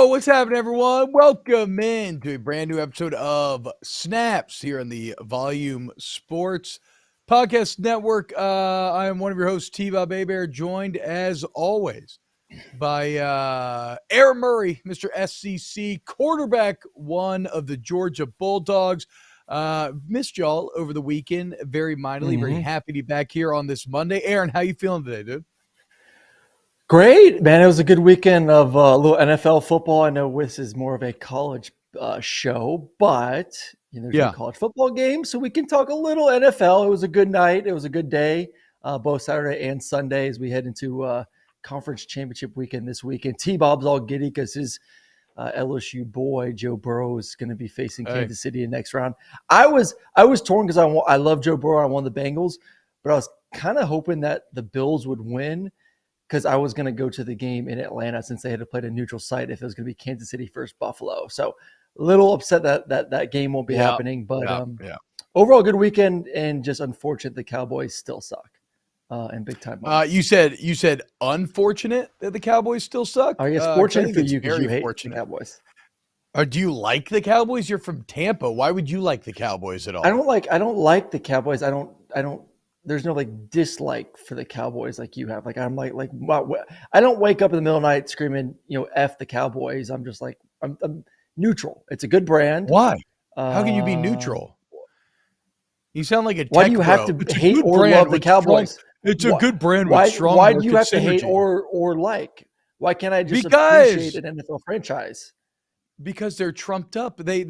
what's happening, everyone? Welcome in to a brand new episode of Snaps here on the Volume Sports Podcast Network. I am one of your hosts, T-Bob Hebert, joined as always by Aaron Murray, Mr. SCC, quarterback one of the Georgia Bulldogs. Missed y'all over the weekend very mightily. Very happy to be back here on this Monday. Aaron, how you feeling today, dude? Great, man. It was a good weekend of a little NFL football. I know this is more of a college show, but there's no college football game, so we can talk a little NFL. It was a good night. It was a good day, both Saturday and Sunday as we head into conference championship weekend this weekend. T-Bob's all giddy because his LSU boy, Joe Burrow, is going to be facing Kansas City in the next round. I was torn because I love Joe Burrow. I wanted the Bengals, but I was kind of hoping that the Bills would win, because I was going to go to the game in Atlanta since they had to play at a neutral site if it was going to be Kansas City versus Buffalo. So a little upset that game won't be happening. But overall, good weekend, and just unfortunate the Cowboys still suck in big time. You said unfortunate that the Cowboys still suck? I guess fortunate for you because you hate the Cowboys. Or do you like the Cowboys? You're from Tampa. Why would you like the Cowboys at all? I don't like the Cowboys. I don't. There's no dislike for the Cowboys like you have. I'm I don't wake up in the middle of the night screaming, F the Cowboys. I'm just I'm neutral. It's a good brand. Why? How can you be neutral? You sound like a tech Why do you bro. have to hate or love the Cowboys? It's a good brand with strong Why do you have synergy. to hate or like? Why can't I just appreciate an NFL franchise? Because they're trumped up. They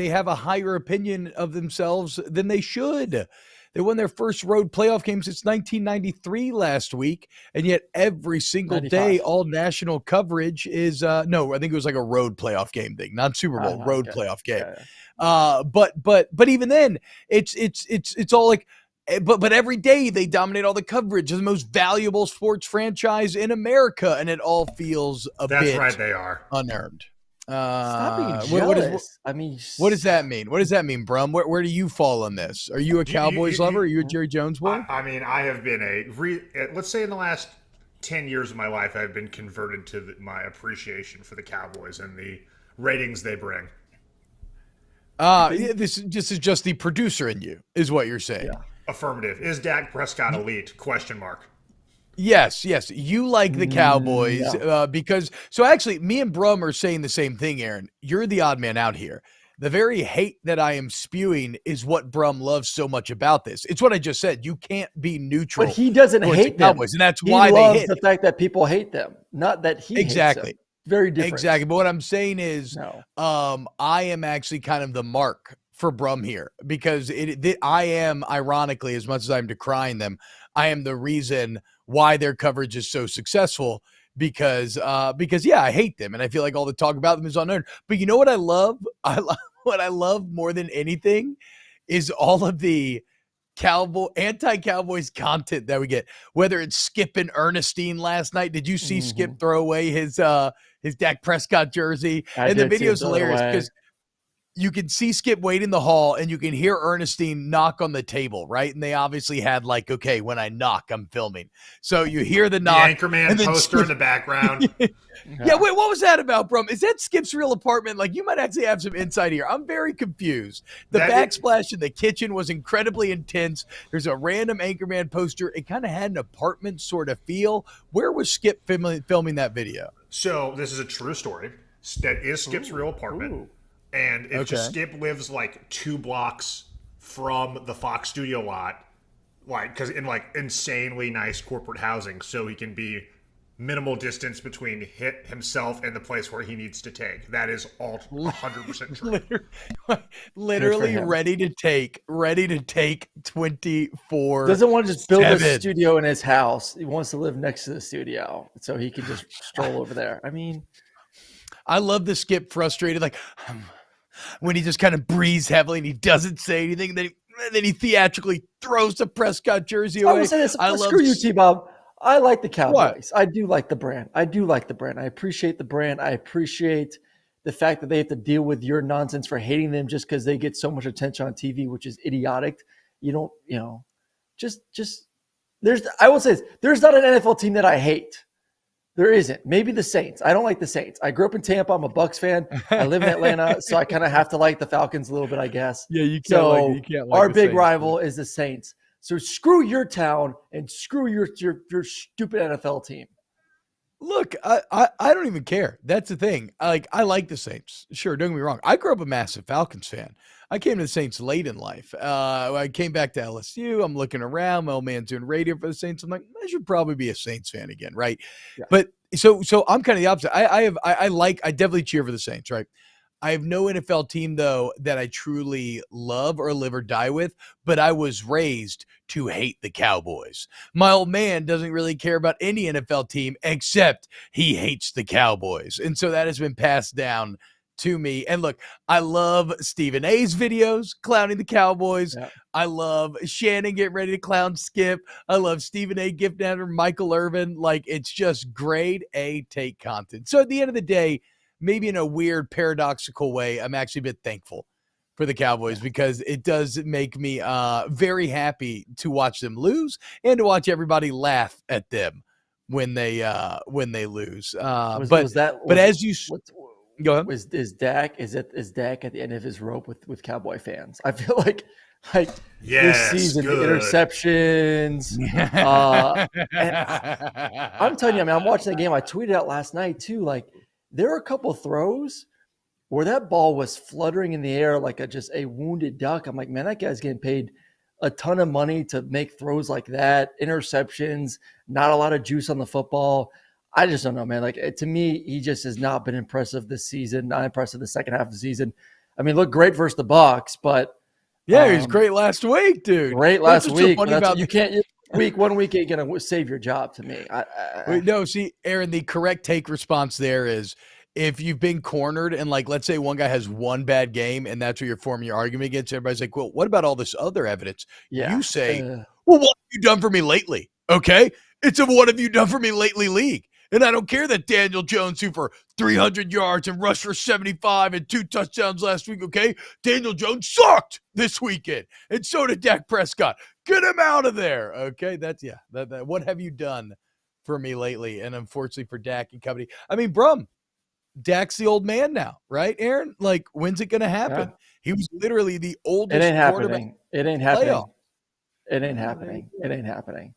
have a higher opinion of themselves than they should. They won their first road playoff game since 1993 last week, and yet every single 95. day, all national coverage is no. I think it was like a road playoff game thing, not Super Bowl, road playoff game. Yeah. But even then, it's all like. But every day they dominate all the coverage. They're the most valuable sports franchise in America, and it all feels That's right, they are unearned. Stop being jealous. What does that mean? What does that mean, Brum? Where do you fall on this? Are you a Cowboys lover? Are you a Jerry Jones boy? I have been let's say in the last 10 years of my life, I've been converted to my appreciation for the Cowboys and the ratings they bring. This is just the producer in you, is what you're saying. Yeah. Affirmative. Is Dak Prescott elite? Question mark. Yes. You like the Cowboys because – so actually, me and Brum are saying the same thing, Aaron. You're the odd man out here. The very hate that I am spewing is what Brum loves so much about this. It's what I just said. You can't be neutral. But he doesn't hate them. Cowboys, and that's why they hate the fact that people hate them, not that he hates them. Very different. Exactly. But what I'm saying is I am actually kind of the mark for Brum here because I am, ironically, as much as I'm decrying them, I am the reason why their coverage is so successful because I hate them and I feel like all the talk about them is unearned. But you know what I love? What I love more than anything is all of the anti-Cowboys content that we get. Whether it's Skip and Ernestine last night. Did you see Skip throw away his Dak Prescott jersey? And the video's hilarious because you can see Skip wait in the hall and you can hear Ernestine knock on the table, right? And they obviously had when I knock, I'm filming. So you hear the knock. The Anchorman poster in the background. Yeah, wait, what was that about, Brum? Is that Skip's real apartment? You might actually have some insight here. I'm very confused. The backsplash in the kitchen was incredibly intense. There's a random Anchorman poster. It kind of had an apartment sort of feel. Where was Skip filming that video? So this is a true story. That is Skip's real apartment. And it's just Skip lives 2 blocks from the Fox studio lot, because in insanely nice corporate housing, so he can be minimal distance between himself and the place where he needs to take. That is all 100% true. Literally ready to take 24. Doesn't want to just build a studio in his house. He wants to live next to the studio so he can just stroll over there. I love the Skip frustrated, when he just kind of breathes heavily and he doesn't say anything, then he theatrically throws the Prescott jersey away. I would say this. Screw you, T-Bob. I like the Cowboys. What? I do like the brand. I appreciate the brand. I appreciate the fact that they have to deal with your nonsense for hating them just because they get so much attention on TV, which is idiotic. I will say this. There's not an NFL team that I hate. There isn't. Maybe the Saints. I don't like the Saints. I grew up in Tampa. I'm a Bucs fan. I live in Atlanta, so I kind of have to like the Falcons a little bit, I guess. Yeah, you can't so you can't like our the big Saints, rival is the Saints. So screw your town and screw your stupid NFL team. Look, I don't even care. That's the thing. I like the Saints. Sure, don't get me wrong. I grew up a massive Falcons fan. I came to the Saints late in life. I came back to LSU. I'm looking around. My old man's doing radio for the Saints. I'm like, I should probably be a Saints fan again, right? Yeah. But so I'm kind of the opposite. I definitely cheer for the Saints, right? I have no NFL team, though, that I truly love or live or die with, but I was raised to hate the Cowboys. My old man doesn't really care about any NFL team except he hates the Cowboys. And so that has been passed down to me. And look, I love Stephen A's videos clowning the Cowboys. Yeah. I love Shannon getting ready to clown Skip. I love Stephen A gifting after Michael Irvin. Like, it's just grade A take content. So at the end of the day, maybe in a weird paradoxical way, I'm actually a bit thankful for the Cowboys because it does make me very happy to watch them lose and to watch everybody laugh at them when they lose. Go ahead. Is Dak at the end of his rope with Cowboy fans? I feel like this season, the interceptions. I'm telling you, I mean, I'm watching the game. I tweeted out last night too. Like, there are a couple throws where that ball was fluttering in the air like just a wounded duck. I'm like, man, that guy's getting paid a ton of money to make throws like that. Interceptions, not a lot of juice on the football. I just don't know, man. Like, to me, he just has not been impressive this season. Not impressive the second half of the season. I mean, look great versus the Bucs, but yeah, he was great last week, dude. Great last week. You can't. One week ain't gonna save your job to me. No, see, Aaron, the correct take response there is if you've been cornered and, like, let's say one guy has one bad game and that's what you're forming your argument against, everybody's like, well, what about all this other evidence? Yeah. You say, well, what have you done for me lately? Okay, it's a what have you done for me lately league. And I don't care that Daniel Jones threw for 300 yards and rushed for 75 and 2 touchdowns last week, okay? Daniel Jones sucked this weekend, and so did Dak Prescott. Get him out of there, okay? That's, yeah, that what have you done for me lately? And unfortunately for Dak and company, I mean, Brum, Dak's the old man now, right, Aaron? Like, when's it going to happen? Yeah. He was literally the oldest quarterback. It ain't happening. It ain't happening. It ain't happening.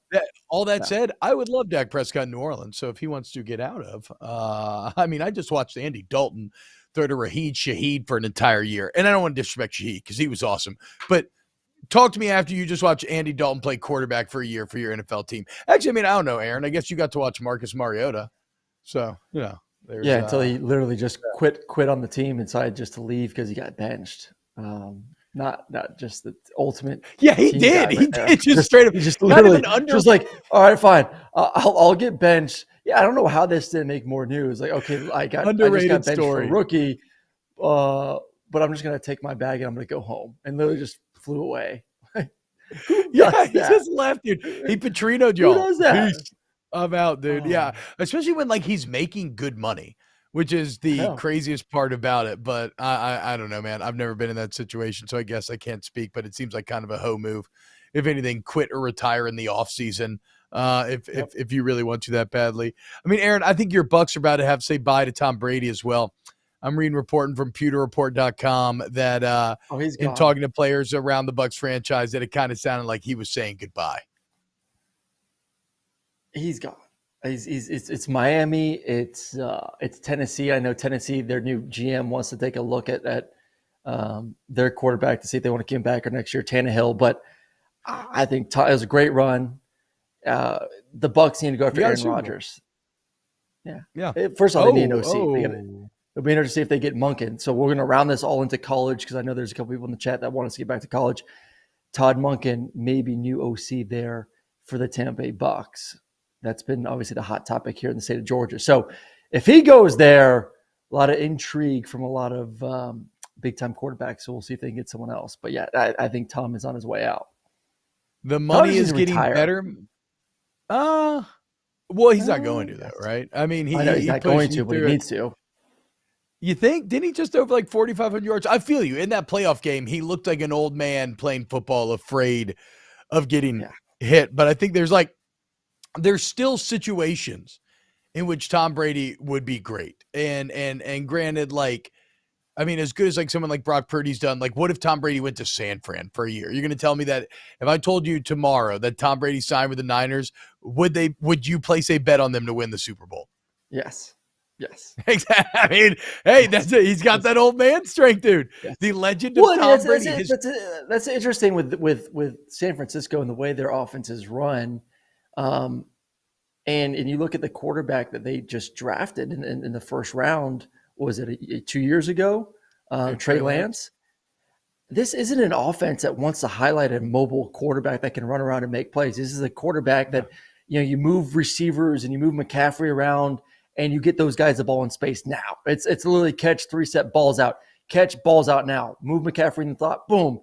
All that said, I would love Dak Prescott in New Orleans. So if he wants to get out of, I mean, I just watched Andy Dalton throw to Raheed Shaheed for an entire year. And I don't want to disrespect Shaheed because he was awesome. But talk to me after you just watched Andy Dalton play quarterback for a year for your NFL team. Actually, I mean, I don't know, Aaron. I guess you got to watch Marcus Mariota. So, you know. Until he literally just quit on the team and decided just to leave because he got benched. Not just the ultimate. Yeah, he did. He did just straight up. He just literally just like, all right, fine. I'll get benched. Yeah, I don't know how this didn't make more news. Like, okay, I just got benched for a rookie, but I'm just gonna take my bag and I'm gonna go home. And literally just flew away. Yeah, he just left, dude. He Petrino'd y'all. Who does that? I'm out, dude. Yeah, especially when, like, he's making good money, which is the craziest part about it. But I don't know, man. I've never been in that situation, so I guess I can't speak. But it seems like kind of a hoe move. If anything, quit or retire in the offseason if you really want to that badly. I mean, Aaron, I think your Bucs are about to have to say bye to Tom Brady as well. I'm reporting from pewterreport.com that in talking to players around the Bucs franchise that it kind of sounded like he was saying goodbye. He's gone. It's Miami. It's Tennessee. I know Tennessee, their new GM wants to take a look at their quarterback to see if they want to keep him back or next year, Tannehill. But I think it was a great run. The Bucs need to go after Aaron Rodgers. Yeah. First of all, they need an OC. It'll be interesting to see if they get Monken. So we're going to round this all into college because I know there's a couple people in the chat that want us to get back to college. Todd Monken, maybe new OC there for the Tampa Bay Bucs. That's been obviously the hot topic here in the state of Georgia. So if he goes there, a lot of intrigue from a lot of big-time quarterbacks. So we'll see if they can get someone else. But, yeah, I think Tom is on his way out. The money is getting better. Well, he's not going to, though, right? I mean, he's not going to, but he needs to. You think? Didn't he just over like 4,500 yards? I feel you. In that playoff game, he looked like an old man playing football, afraid of getting hit. But I think there's still situations in which Tom Brady would be great. And granted, like, I mean, as good as like someone like Brock Purdy's done, like what if Tom Brady went to San Fran for a year? You're going to tell me that if I told you tomorrow that Tom Brady signed with the Niners, would you place a bet on them to win the Super Bowl? Yes. Exactly. I mean, hey, that's it. He's got that old man strength, dude. Yes. The legend of Tom Brady. That's interesting with San Francisco and the way their offense is run. And you look at the quarterback that they just drafted in the first round. Was it 2 years ago? Trey Lance. This isn't an offense that wants to highlight a mobile quarterback that can run around and make plays. This is a quarterback that, you move receivers and you move McCaffrey around and you get those guys the ball in space now. It's literally catch, 3-step, balls out, catch, balls out now. Move McCaffrey in the slot, boom.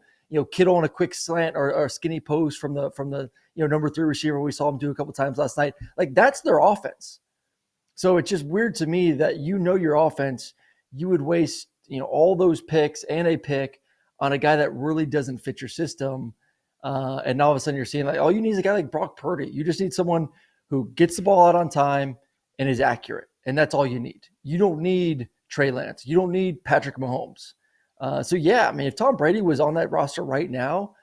Kittle on a quick slant or a skinny post from the number 3 receiver we saw him do a couple times last night. Like that's their offense. So it's just weird to me that your offense, you would waste all those picks and a pick on a guy that really doesn't fit your system. And now all of a sudden you're seeing like, all you need is a guy like Brock Purdy. You just need someone who gets the ball out on time and is accurate. And that's all you need. You don't need Trey Lance. You don't need Patrick Mahomes. So yeah, I mean, if Tom Brady was on that roster right now,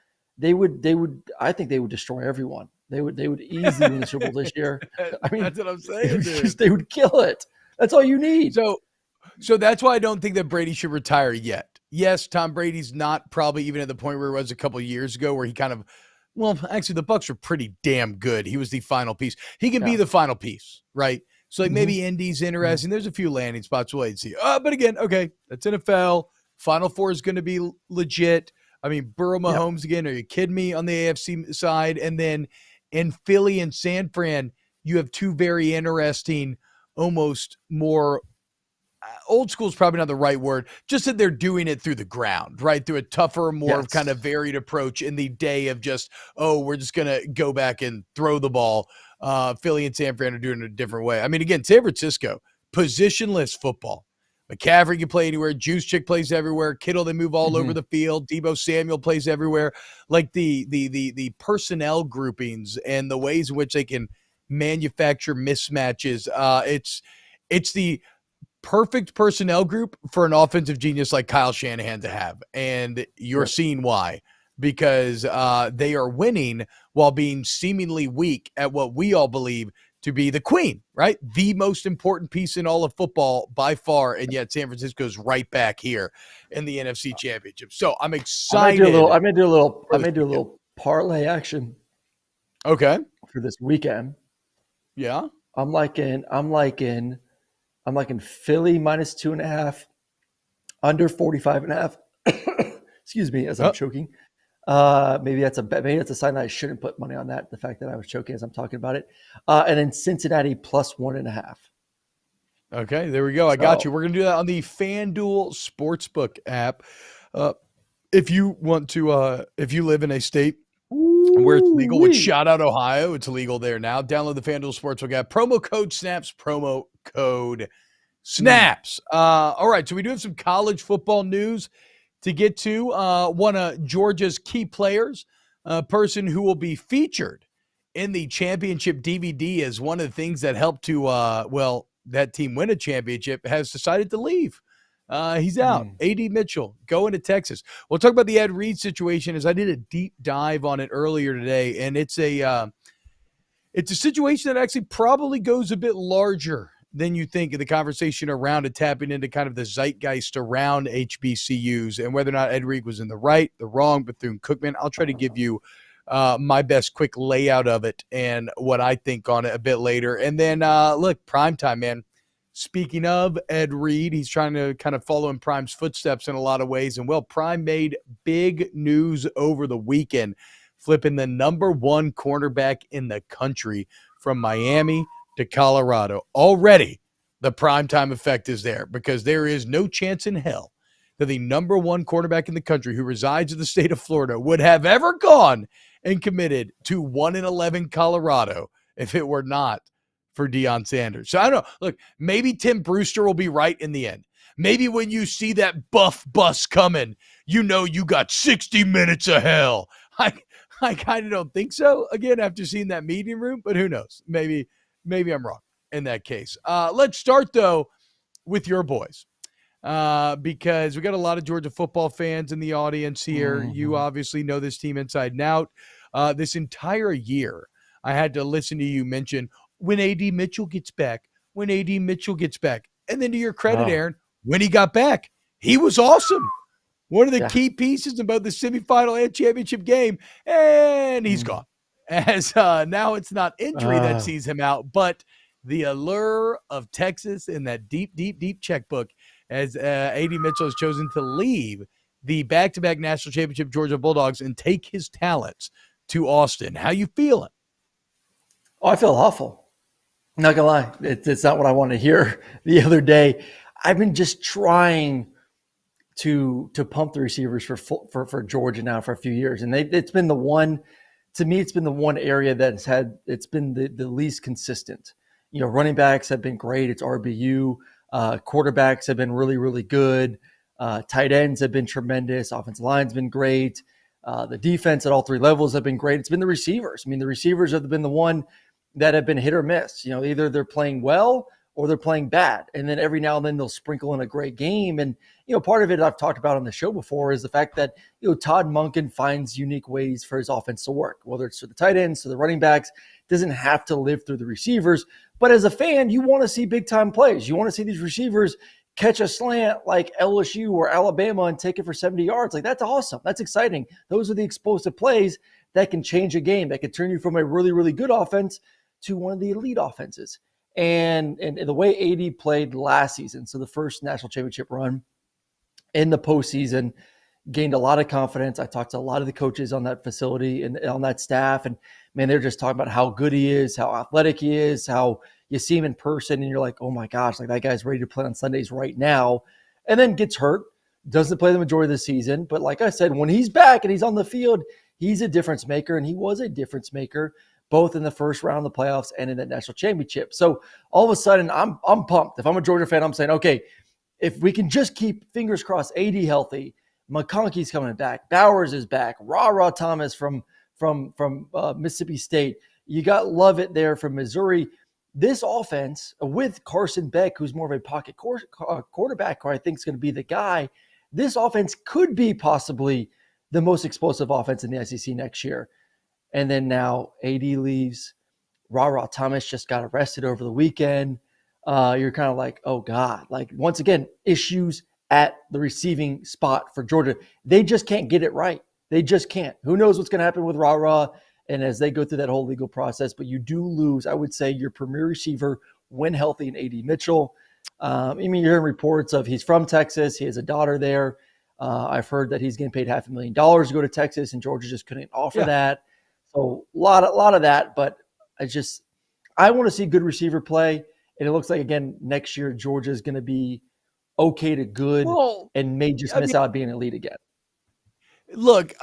I think they would destroy everyone. They would easily win the Super Bowl this year. I mean, that's what I'm saying. They would kill it. That's all you need. So that's why I don't think that Brady should retire yet. Yes, Tom Brady's not probably even at the point where he was a couple of years ago where he kind of, well, actually the Bucs were pretty damn good. He was the final piece. He can be the final piece, right? So like maybe Indy's interesting. There's a few landing spots we'll wait and see. But again, okay, that's NFL. Final Four is going to be legit. I mean, Burrow, Mahomes again. Are you kidding me on the AFC side? And then in Philly and San Fran, you have two very interesting, almost more old school is probably not the right word, just that they're doing it through the ground, right? Through a tougher, more kind of varied approach in the day of just, we're just going to go back and throw the ball. Philly and San Fran are doing it a different way. I mean, again, San Francisco, positionless football. McCaffrey can play anywhere. Juszczyk plays everywhere. Kittle, they move all over the field. Deebo Samuel plays everywhere. Like the personnel groupings and the ways in which they can manufacture mismatches. It's the perfect personnel group for an offensive genius like Kyle Shanahan to have. And you're seeing why. Because they are winning while being seemingly weak at what we all believe to be the queen, right? The most important piece in all of football by far, and yet San Francisco's right back here in the NFC Championship. So I'm excited. I may do a little parlay action. Okay. For this weekend. Yeah. I'm liking Philly minus 2.5, under 45.5. Excuse me, as I'm choking. Maybe that's a sign that I shouldn't put money on that. The fact that I was choking as I'm talking about it. And then Cincinnati plus 1.5. Okay, there we go. I got you. We're going to do that on the FanDuel Sportsbook app. If you want to, if you live in a state where it's legal, which shout out Ohio, it's legal there now. Download the FanDuel Sportsbook app. Promo code SNAPS. Promo code SNAPS. All right, so we do have some college football news to get to. One of Georgia's key players, a person who will be featured in the championship DVD as one of the things that helped to, that team win a championship, has decided to leave. He's out. A.D. Mitchell going to Texas. We'll talk about the Ed Reed situation as I did a deep dive on it earlier today, and it's a situation that actually probably goes a bit larger than you think of the conversation around it, tapping into kind of the zeitgeist around HBCUs and whether or not Ed Reed was in the right, the wrong, Bethune-Cookman. I'll try to give you my best quick layout of it and what I think on it a bit later. And then, look, primetime, man. Speaking of Ed Reed, he's trying to kind of follow in Prime's footsteps in a lot of ways. And, well, Prime made big news over the weekend, flipping the number one cornerback in the country from Miami to Colorado. Already, the primetime effect is there because there is no chance in hell that the number one cornerback in the country who resides in the state of Florida would have ever gone and committed to 1-11 Colorado if it were not for Deion Sanders. So I don't know. Look, maybe Tim Brewster will be right in the end. Maybe when you see that buff bus coming, you know you got 60 minutes of hell. I kind of don't think so, again, after seeing that meeting room, but who knows? Maybe I'm wrong. in that case. Let's start, though, with your boys. Because we got a lot of Georgia football fans in the audience here. Mm-hmm. You obviously know this team inside and out. This entire year, I had to listen to you mention when A.D. Mitchell gets back, when A.D. Mitchell gets back. And then to your credit, Aaron, when he got back, he was awesome. One of the key pieces in both the semifinal and championship game, and he's gone. As now it's not injury that sees him out, but the allure of Texas in that deep, deep, deep checkbook as A.D. Mitchell has chosen to leave the back-to-back national championship Georgia Bulldogs and take his talents to Austin. How you feeling? Oh, I feel awful. I'm not gonna lie. It's not what I want to hear. The other day, I've been just trying to pump the receivers for Georgia now for a few years, and it's been the one. To me, it's been the one area it's been the least consistent. Running backs have been great. It's RBU. Quarterbacks have been really, really good. Tight ends have been tremendous. Offensive line's been great. The defense at all three levels have been great. It's been the receivers. I mean, the receivers have been the one that have been hit or miss. Either they're playing well or they're playing bad. And then every now and then they'll sprinkle in a great game. And, part of it I've talked about on the show before is the fact that, Todd Monken finds unique ways for his offense to work, whether it's to the tight ends, to the running backs. Doesn't have to live through the receivers. But as a fan, you want to see big time plays. You want to see these receivers catch a slant like LSU or Alabama and take it for 70 yards. Like, that's awesome. That's exciting. Those are the explosive plays that can change a game, that can turn you from a really, really good offense to one of the elite offenses. And the way AD played last season, so the first national championship run in the postseason, gained a lot of confidence. I talked to a lot of the coaches on that facility and on that staff, and man, they're just talking about how good he is, how athletic he is, how you see him in person and you're like, oh my gosh, like that guy's ready to play on Sundays right now. And then gets hurt, doesn't play the majority of the season. But like I said, when he's back and he's on the field, he's a difference maker, and he was a difference maker both in the first round of the playoffs and in that national championship. So all of a sudden, I'm pumped. If I'm a Georgia fan, I'm saying, okay, if we can just keep fingers crossed, AD healthy, McConkey's coming back, Bowers is back, Ra Thomas from Mississippi State, you got Lovett there from Missouri. This offense with Carson Beck, who's more of a pocket quarterback, who I think is going to be the guy, this offense could be possibly the most explosive offense in the SEC next year. And then now AD leaves. Ra Thomas just got arrested over the weekend. You're kind of like, oh God, like once again, issues at the receiving spot for Georgia. They just can't get it right. They just can't. Who knows what's going to happen with Ra and as they go through that whole legal process, but you do lose, I would say, your premier receiver when healthy in AD Mitchell. I mean, you're hearing reports of he's from Texas. He has a daughter there. I've heard that he's getting paid $500,000 to go to Texas, and Georgia just couldn't offer that. So a lot of that, but I want to see good receiver play. And it looks like, again, next year, Georgia is going to be okay to good and may just miss out being elite again. Look,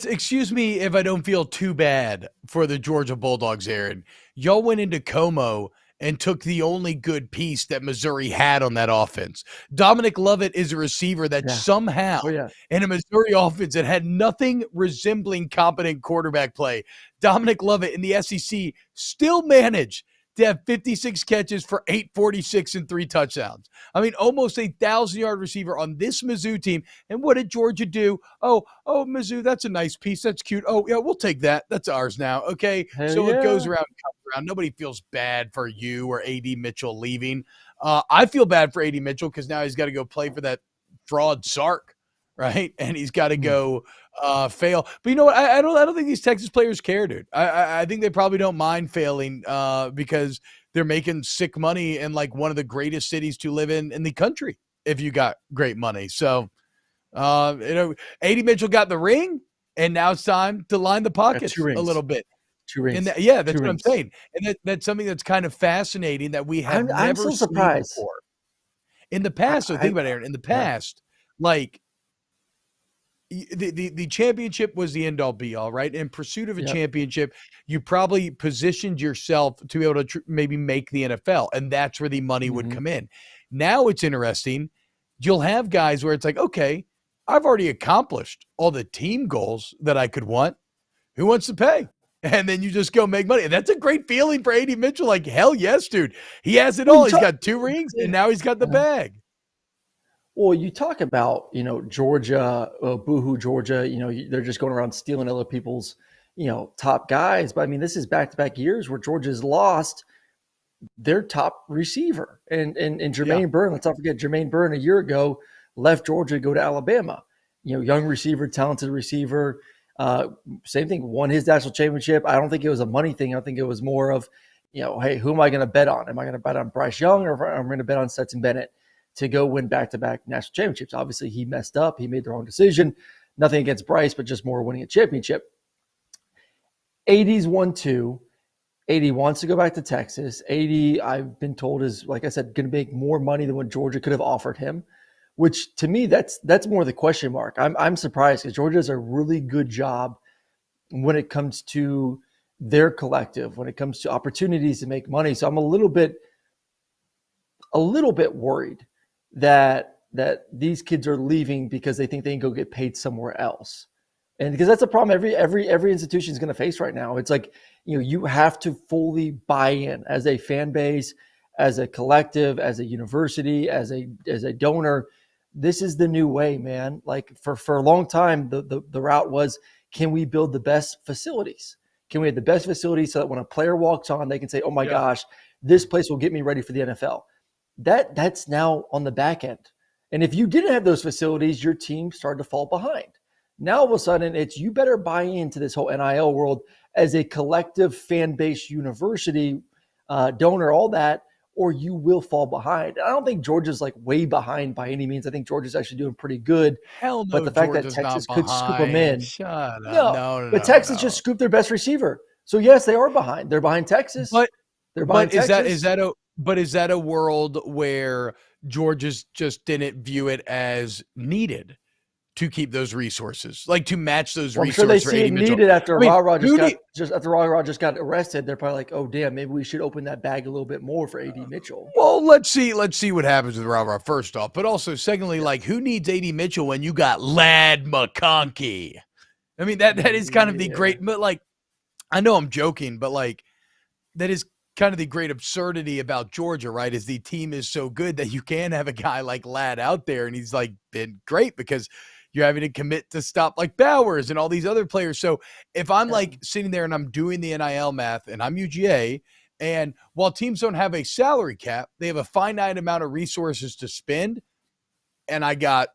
excuse me if I don't feel too bad for the Georgia Bulldogs, Aaron. Y'all went into Como and took the only good piece that Missouri had on that offense. Dominic Lovett is a receiver that somehow in a Missouri offense that had nothing resembling competent quarterback play, Dominic Lovett in the SEC still managed to have 56 catches for 846 and 3 touchdowns. I mean, almost a 1,000-yard receiver on this Mizzou team. And what did Georgia do? Oh, Mizzou, that's a nice piece. That's cute. Oh, yeah, we'll take that. That's ours now. Okay. It goes around and comes around. Nobody feels bad for you or A.D. Mitchell leaving. I feel bad for A.D. Mitchell because now he's got to go play for that fraud Sark, right? And he's got to go fail. But you know what? I don't think these Texas players care, dude. I think they probably don't mind failing because they're making sick money in like one of the greatest cities to live in the country if you got great money. So, A.D. Mitchell got the ring, and now it's time to line the pockets a little bit. 2 rings. And that's what I'm saying. And that's something that's kind of fascinating that we have never I'm so surprised. seen before. In the past, think about it, Aaron. In the past, like the championship was the end all be all, right? In pursuit of a championship, you probably positioned yourself to be able to maybe make the NFL, and that's where the money would come in. Now it's interesting. You'll have guys where it's like, okay, I've already accomplished all the team goals that I could want. Who wants to pay? and then you just go make money. And that's a great feeling for A.D. Mitchell. Like, hell yes, dude. He has it all. He's got 2 rings, and now he's got the bag. Well, you talk about, Georgia, boohoo Georgia, they're just going around stealing other people's, top guys. But I mean, this is back-to-back years where Georgia's lost their top receiver. And Jermaine Byrne, let's not forget, Jermaine Byrne a year ago left Georgia to go to Alabama. Young receiver, talented receiver. Same thing, won his national championship. I don't think it was a money thing. I think it was more of, hey, who am I going to bet on? Am I going to bet on Bryce Young, or am I going to bet on Stetson Bennett to go win back-to-back national championships? Obviously, he messed up. He made the wrong decision. Nothing against Bryce, but just more winning a championship. 80's 1-2. 80 wants to go back to Texas. 80, I've been told, is, like I said, going to make more money than what Georgia could have offered him, which to me, that's more the question mark. I'm surprised because Georgia does a really good job when it comes to their collective, when it comes to opportunities to make money. So I'm a little bit worried that these kids are leaving because they think they can go get paid somewhere else. And because that's a problem every institution is going to face right now. It's like, you have to fully buy in as a fan base, as a collective, as a university, as a donor. This is the new way, man. Like for a long time, the route was, can we build the best facilities? Can we have the best facilities so that when a player walks on, they can say, oh my gosh, this place will get me ready for the NFL. That's now on the back end. And if you didn't have those facilities, your team started to fall behind. Now, all of a sudden, it's you better buy into this whole NIL world as a collective fan-based university, donor, all that, or you will fall behind. I don't think Georgia's like way behind by any means. I think Georgia's actually doing pretty good. Hell no, but the fact Georgia's that Texas not could scoop them in. Shut up. No, but Texas just scooped their best receiver. So yes, they are behind. They're behind Texas. They're behind Texas. Is that a world where Georgia's just didn't view it as needed to keep those resources, like to match those resources? I'm sure they see it needed after Ra-Ra just got arrested. They're probably like, oh damn, maybe we should open that bag a little bit more for A.D. Mitchell. Well, let's see what happens with Ra-Ra first off, but also secondly, like, who needs A.D. Mitchell when you got Ladd McConkey? I mean, that is kind of the great, but like, I know I'm joking, but like, that is kind of the great absurdity about Georgia, right? Is the team is so good that you can have a guy like Ladd out there, and he's like been great because you're having to commit to stop like Bowers and all these other players. So if I'm like sitting there and I'm doing the NIL math and I'm UGA, and while teams don't have a salary cap, they have a finite amount of resources to spend. And I got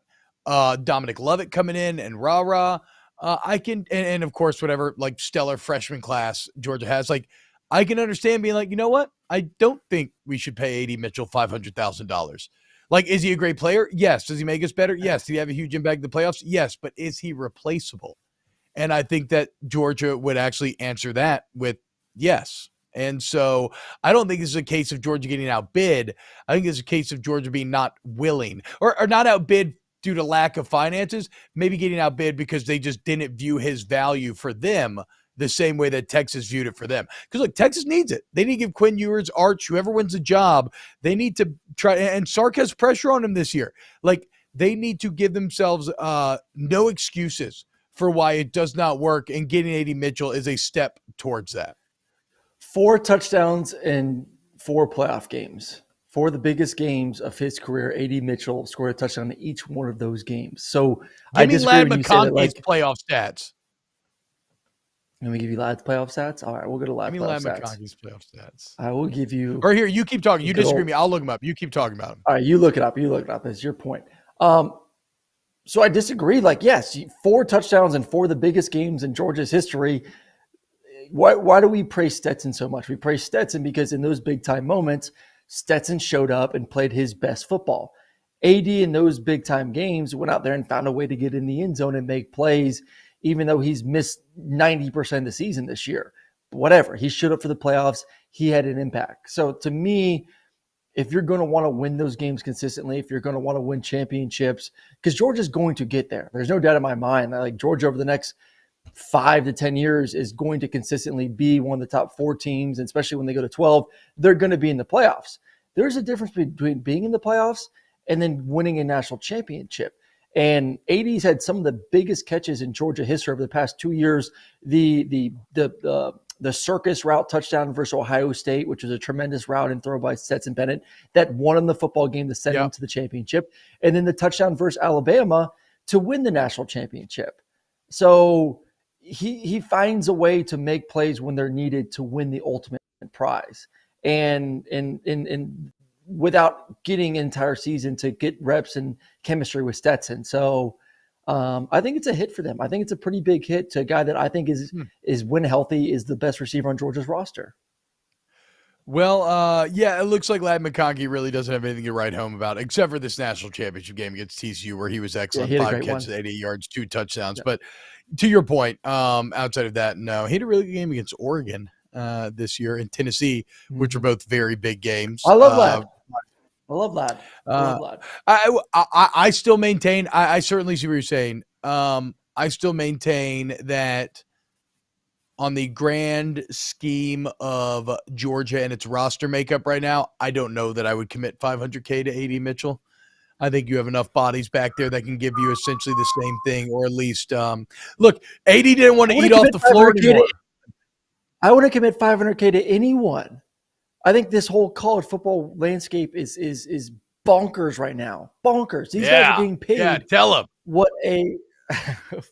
Dominic Lovett coming in and Ra-Ra. I can, and of course, whatever like stellar freshman class Georgia has, like, I can understand being like, you know what? I don't think we should pay A.D. Mitchell $500,000. Like, is he a great player? Yes. Does he make us better? Yes. Did he have a huge impact in the playoffs? Yes. But is he replaceable? And I think that Georgia would actually answer that with yes. And so I don't think this is a case of Georgia getting outbid. I think it's a case of Georgia being not willing or not outbid due to lack of finances, maybe getting outbid because they just didn't view his value for them the same way that Texas viewed it for them. Because look, Texas needs it. They need to give Quinn Ewers, Arch, whoever wins the job, they need to try, and Sark has pressure on him this year. Like, they need to give themselves no excuses for why it does not work, and getting A.D. Mitchell is a step towards that. 4 touchdowns in 4 playoff games. 4 of the biggest games of his career, A.D. Mitchell scored a touchdown in each one of those games. So give me Ladd McConkey's playoff stats. Let me give you Ladd's playoff stats. All right, we'll go to Ladd's playoff stats. McConkey's playoff stats. I will give you. Or here, you keep talking. You disagree with me. I'll look them up. You keep talking about them. All right, you look it up. That's your point. So I disagree. Like, yes, 4 touchdowns in 4 of the biggest games in Georgia's history. Why do we praise Stetson so much? We praise Stetson because in those big time moments, Stetson showed up and played his best football. AD in those big time games went out there and found a way to get in the end zone and make plays, even though he's missed 90% of the season this year. Whatever. He showed up for the playoffs. He had an impact. So to me, if you're going to want to win those games consistently, if you're going to want to win championships, because Georgia's going to get there. There's no doubt in my mind that like Georgia over the next 5 to 10 years is going to consistently be one of the top 4 teams, and especially when they go to 12, they're going to be in the playoffs. There's a difference between being in the playoffs and then winning a national championship. And AD's had some of the biggest catches in Georgia history over the past 2 years. The circus route touchdown versus Ohio State, which was a tremendous route and throw by Stetson Bennett that won him the football game to send him to the championship. And then the touchdown versus Alabama to win the national championship. So he finds a way to make plays when they're needed to win the ultimate prize. And without getting an entire season to get reps and chemistry with Stetson. So I think it's a hit for them. I think it's a pretty big hit to a guy that I think is when healthy, is the best receiver on Georgia's roster. Well, yeah, it looks like Ladd McConkey really doesn't have anything to write home about, except for this national championship game against TCU, where he was excellent. Yeah, 5 catches, 88 yards, 2 touchdowns. Yeah. But to your point, outside of that, no. He had a really good game against Oregon this year, and Tennessee, which are both very big games. I love that. I love that. I still maintain, I certainly see what you're saying. I still maintain that on the grand scheme of Georgia and its roster makeup right now, I don't know that I would commit $500K to AD Mitchell. I think you have enough bodies back there that can give you essentially the same thing, or at least look, AD didn't want to eat off the floor anymore. I want to commit $500K to anyone. I think this whole college football landscape is bonkers right now. Bonkers. These guys are getting paid. Yeah, tell them. What a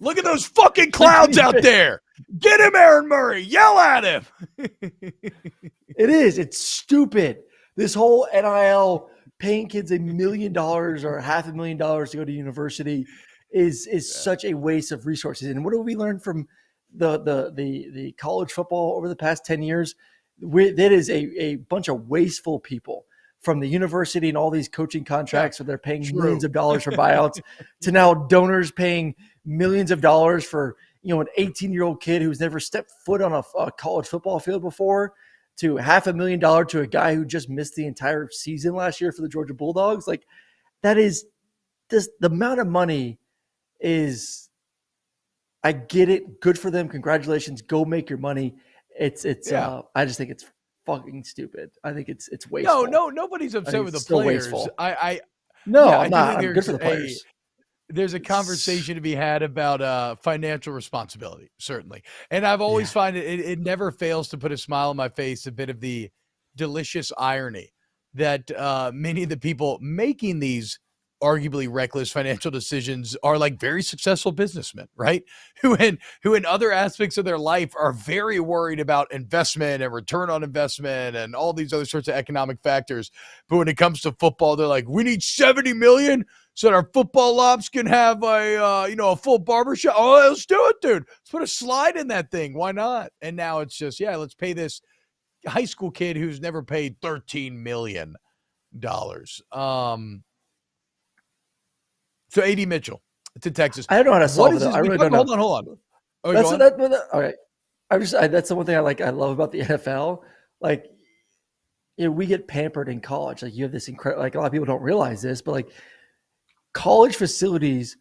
look at those fucking clowns out there. Get him, Aaron Murray. Yell at him. It is. It's stupid. This whole NIL paying kids $1 million or $500,000 to go to university is such a waste of resources. And what do we learn from the college football over the past 10 years? That is a bunch of wasteful people, from the university and all these coaching contracts where they're paying millions of dollars for buyouts to now donors paying millions of dollars for, an 18-year-old kid who's never stepped foot on a college football field before, to $500,000 to a guy who just missed the entire season last year for the Georgia Bulldogs. Like, that is this, the amount of money is, I get it. Good for them. Congratulations. Go make your money. I just think it's fucking stupid. I think it's wasteful. No, nobody's upset with the players. Wasteful. I'm not. I'm good for the players. There's a conversation to be had about financial responsibility, certainly. And I've always find it never fails to put a smile on my face, a bit of the delicious irony that many of the people making these arguably reckless financial decisions are like very successful businessmen, right? Who in other aspects of their life are very worried about investment and return on investment and all these other sorts of economic factors. But when it comes to football, they're like, we need 70 million so that our football ops can have a full barbershop. Oh, let's do it, dude. Let's put a slide in that thing. Why not? And now it's just, let's pay this high school kid who's never paid $13 million. So AD Mitchell to Texas. I don't know how to solve it. I really don't know. Hold on. All right. That's the one thing I like. I love about the NFL. Like, we get pampered in college. Like, you have this incredible. Like, a lot of people don't realize this, but like, college facilities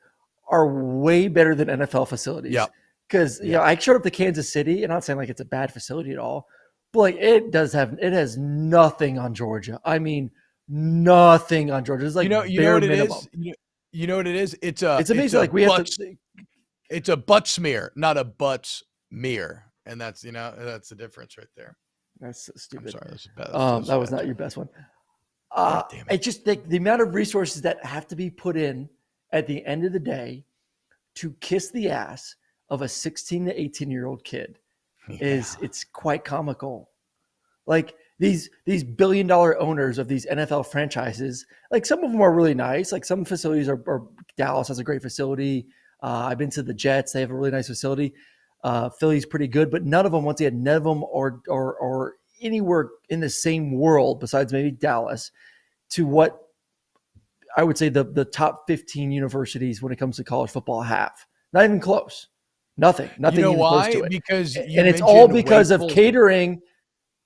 are way better than NFL facilities. Yeah. Because I showed up to Kansas City, and I'm not saying like it's a bad facility at all, but like it has nothing on Georgia. I mean, nothing on Georgia. It's like you know what it is. You know what it is? It's amazing. It's a butt smear, not a butt smear, and that's the difference right there. That's so stupid. I'm sorry, that was not your best one. It's just the amount of resources that have to be put in at the end of the day to kiss the ass of a 16 to 18-year-old kid it's quite comical. Like, these billion-dollar owners of these NFL franchises, like, some of them are really nice. Like, some facilities are Dallas has a great facility. I've been to the Jets. They have a really nice facility. Philly's pretty good, but none of them, once again, none of them or anywhere in the same world besides maybe Dallas to what I would say the top 15 universities when it comes to college football have. Not even close. Nothing. Nothing even close to it. Because it's all because of catering.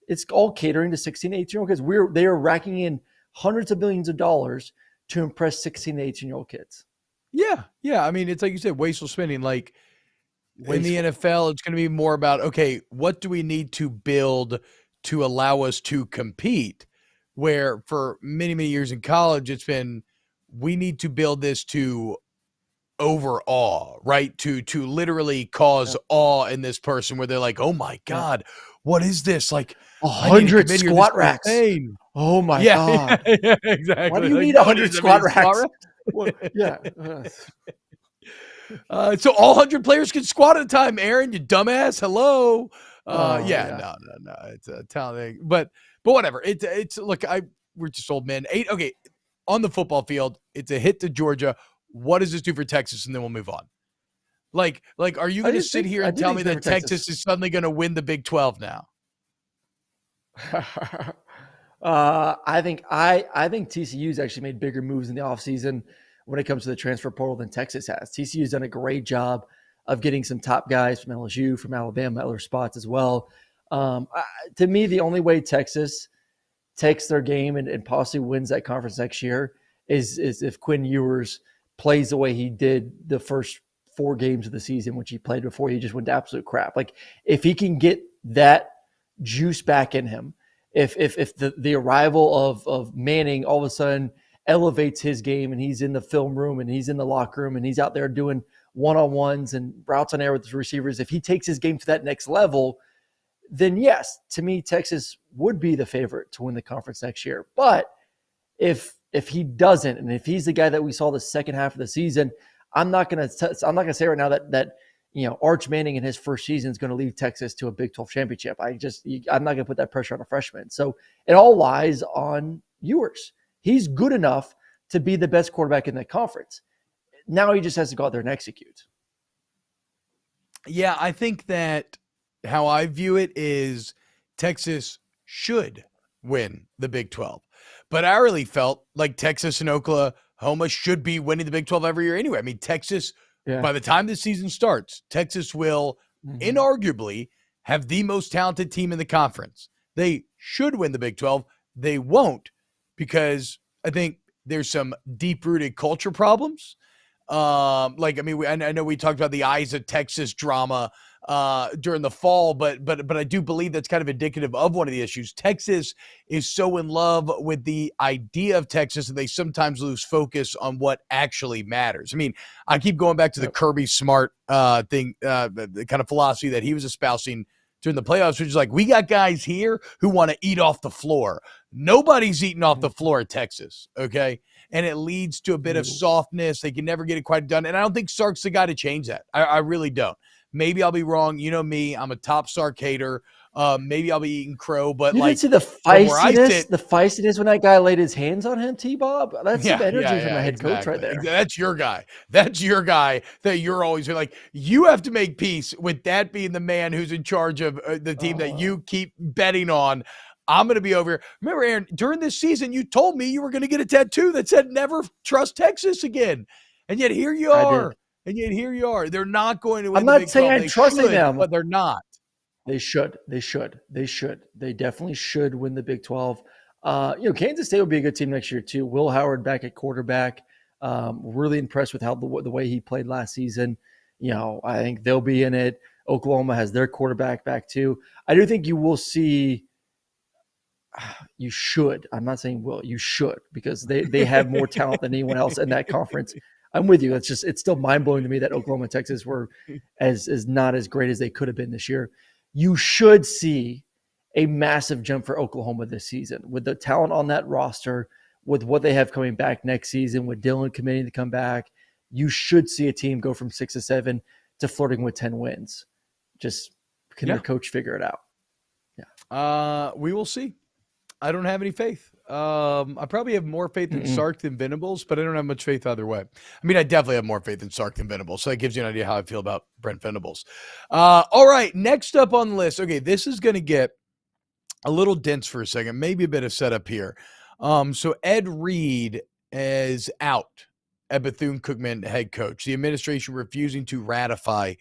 It's all catering to 16 to 18-year-old kids. They are racking in hundreds of billions of dollars to impress 16 to 18-year-old kids. Yeah. I mean, it's like you said, wasteful spending. Like, in the NFL, it's going to be more about, okay, what do we need to build to allow us to compete? Where for many, many years in college, it's been, we need to build this to overawe, right? To literally cause awe in this person where they're like, oh my God, what is this? Like 100 squat racks. Insane. Oh my God. Yeah, exactly. Why do you need 100 squat racks? Well, yeah. So all 100 players can squat at a time, Aaron, you dumbass. Hello. No. It's a talent thing. But whatever. It's look, we're just old men. Okay. On the football field, it's a hit to Georgia. What does this do for Texas? And then we'll move on. Like, are you going to sit here and tell me that Texas is suddenly going to win the Big 12 now? I think TCU's actually made bigger moves in the offseason when it comes to the transfer portal than Texas has. TCU's done a great job of getting some top guys from LSU, from Alabama, other spots as well. To me, the only way Texas takes their game and possibly wins that conference next year is if Quinn Ewers plays the way he did the first 4 games of the season, which he played before he just went to absolute crap. Like if he can get that juice back in him, if the arrival of Manning all of a sudden elevates his game and he's in the film room and he's in the locker room and he's out there doing one-on-ones and routes on air with the receivers, if he takes his game to that next level, then yes, to me, Texas would be the favorite to win the conference next year. But if he doesn't, and if he's the guy that we saw the second half of the season, I'm not gonna say right now that Arch Manning in his first season is going to lead Texas to a Big 12 championship. I'm not going to put that pressure on a freshman. So it all lies on Ewers. He's good enough to be the best quarterback in that conference. Now he just has to go out there and execute. Yeah, I think that how I view it is Texas should win the Big 12. But I really felt like Texas and Oklahoma should be winning the Big 12 every year anyway. I mean, Texas, by the time the season starts, Texas will inarguably have the most talented team in the conference. They should win the Big 12. They won't because I think there's some deep-rooted culture problems. I know we talked about the Eyes of Texas drama during the fall, but I do believe that's kind of indicative of one of the issues. Texas is so in love with the idea of Texas that they sometimes lose focus on what actually matters. I mean, I keep going back to the Kirby Smart thing, the kind of philosophy that he was espousing during the playoffs, which is like, we got guys here who want to eat off the floor. Nobody's eating off the floor at Texas, okay? And it leads to a bit of softness. They can never get it quite done. And I don't think Sark's the guy to change that. I really don't. Maybe I'll be wrong. You know me. I'm a top Sark hater. Maybe I'll be eating crow. But you didn't see the feistiness when that guy laid his hands on him, T-Bob? That's some energy from the head coach right there. That's your guy. That's your guy that you're always like, you have to make peace with that being the man who's in charge of the team that you keep betting on. I'm going to be over here. Remember, Aaron, during this season, you told me you were going to get a tattoo that said never trust Texas again. And yet here you are. They're not going to win. I'm not saying I'm trusting them, but they're not. They should. They definitely should win the Big 12. Kansas State will be a good team next year too. Will Howard back at quarterback. Really impressed with how the way he played last season. I think they'll be in it. Oklahoma has their quarterback back too. I do think you will see. You should. I'm not saying will. You should, because they have more talent than anyone else in that conference. I'm with you. It's still mind blowing to me that Oklahoma and Texas were as not as great as they could have been this year. You should see a massive jump for Oklahoma this season with the talent on that roster, with what they have coming back next season, with Dylan committing to come back. You should see a team go from 6-7 to flirting with 10 wins. Just can their coach figure it out? Yeah. We will see. I don't have any faith. I probably have more faith in Sark than Venables, but I don't have much faith either way. I mean, I definitely have more faith in Sark than Venables, so that gives you an idea how I feel about Brent Venables. All right, next up on the list. Okay, this is going to get a little dense for a second, maybe a bit of setup here. So Ed Reed is out at Bethune-Cookman head coach. The administration refusing to ratify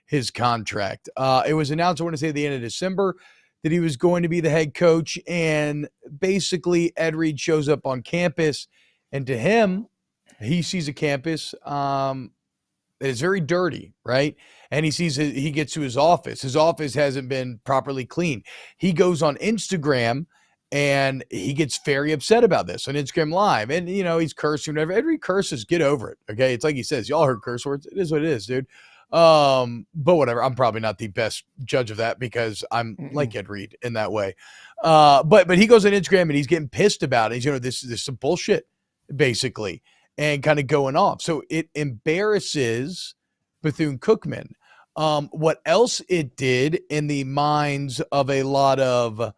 his contract. It was announced, I want to say, at the end of December, that he was going to be the head coach, and basically Ed Reed shows up on campus, and to him, he sees a campus that is very dirty, right? And he gets to his office. His office hasn't been properly cleaned. He goes on Instagram And he gets very upset about this on Instagram Live. And, he's cursing whatever. Every curses, get over it. Okay. It's like he says, y'all heard curse words. It is what it is, dude. But whatever. I'm probably not the best judge of that because I'm like Ed Reed in that way. But he goes on Instagram and he's getting pissed about it. He's, this is some bullshit, basically, and kind of going off. So it embarrasses Bethune-Cookman. What else it did in the minds of a lot of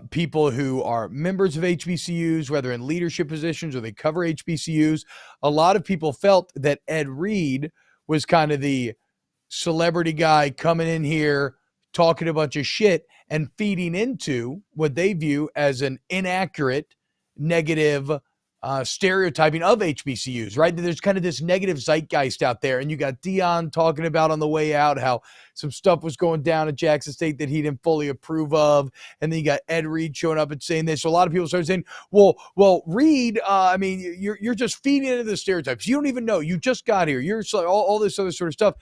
people who are members of HBCUs, whether in leadership positions or they cover HBCUs, a lot of people felt that Ed Reed was kind of the celebrity guy coming in here, talking a bunch of shit and feeding into what they view as an inaccurate, negative stereotyping of HBCUs, right? There's kind of this negative zeitgeist out there. And you got Deion talking about on the way out how some stuff was going down at Jackson State that he didn't fully approve of. And then you got Ed Reed showing up and saying this. So a lot of people started saying, well, Reed, you're just feeding into the stereotypes. You don't even know. You just got here. You're all this other sort of stuff.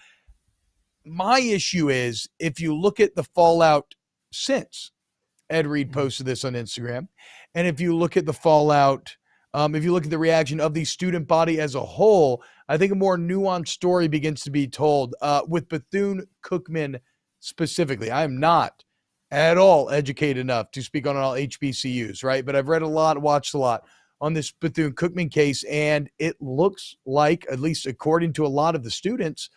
My issue is if you look at the fallout since Ed Reed posted this on Instagram, and if you look at the fallout, if you look at the reaction of the student body as a whole, I think a more nuanced story begins to be told with Bethune-Cookman specifically. I am not at all educated enough to speak on all HBCUs, right? But I've read a lot, watched a lot on this Bethune-Cookman case, and it looks like, at least according to a lot of the students,